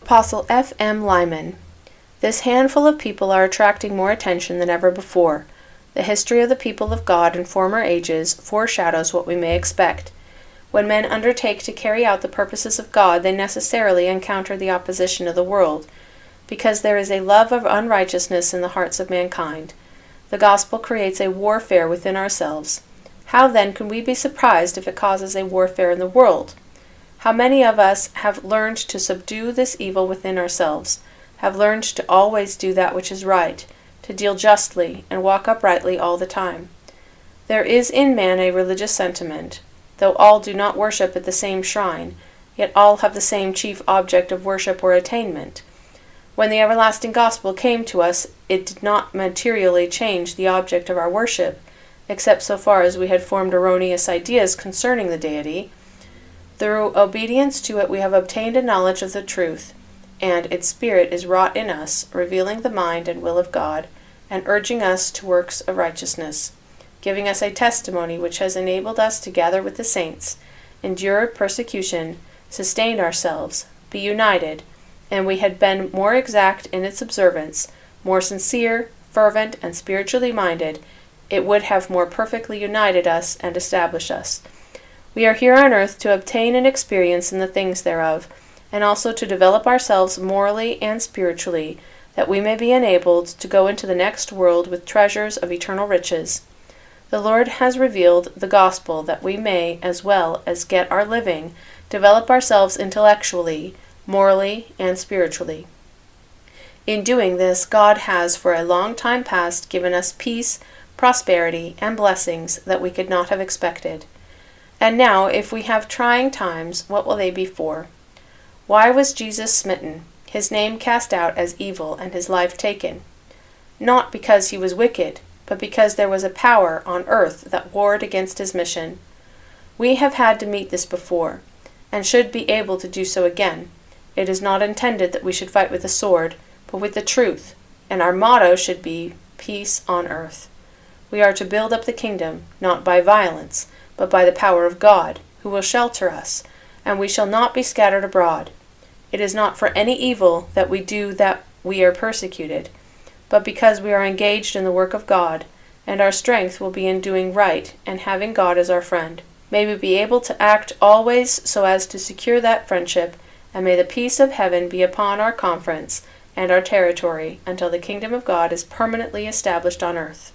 Apostle F. M. Lyman. This handful of people are attracting more attention than ever before. The history of the people of God in former ages foreshadows what we may expect. When men undertake to carry out the purposes of God, they necessarily encounter the opposition of the world, because there is a love of unrighteousness in the hearts of mankind. The gospel creates a warfare within ourselves. How then can we be surprised if it causes a warfare in the world? How many of us have learned to subdue this evil within ourselves, have learned to always do that which is right, to deal justly, and walk uprightly all the time? There is in man a religious sentiment. Though all do not worship at the same shrine, yet all have the same chief object of worship or attainment. When the everlasting gospel came to us, it did not materially change the object of our worship, except so far as we had formed erroneous ideas concerning the deity. Through obedience to it we have obtained a knowledge of the truth, and its spirit is wrought in us, revealing the mind and will of God, and urging us to works of righteousness, giving us a testimony which has enabled us to gather with the saints, endure persecution, sustain ourselves, be united, and we had been more exact in its observance, more sincere, fervent, and spiritually minded, it would have more perfectly united us and established us. We are here on earth to obtain an experience in the things thereof, and also to develop ourselves morally and spiritually, that we may be enabled to go into the next world with treasures of eternal riches. The Lord has revealed the gospel that we may, as well as get our living, develop ourselves intellectually, morally, and spiritually. In doing this, God has for a long time past given us peace, prosperity, and blessings that we could not have expected. And now, if we have trying times, what will they be for? Why was Jesus smitten, his name cast out as evil, and his life taken? Not because he was wicked, but because there was a power on earth that warred against his mission. We have had to meet this before, and should be able to do so again. It is not intended that we should fight with the sword, but with the truth, and our motto should be peace on earth. We are to build up the kingdom, not by violence, but by the power of God, who will shelter us, and we shall not be scattered abroad. It is not for any evil that we do that we are persecuted, but because we are engaged in the work of God, and our strength will be in doing right and having God as our friend. May we be able to act always so as to secure that friendship, and may the peace of heaven be upon our conference and our territory until the kingdom of God is permanently established on earth.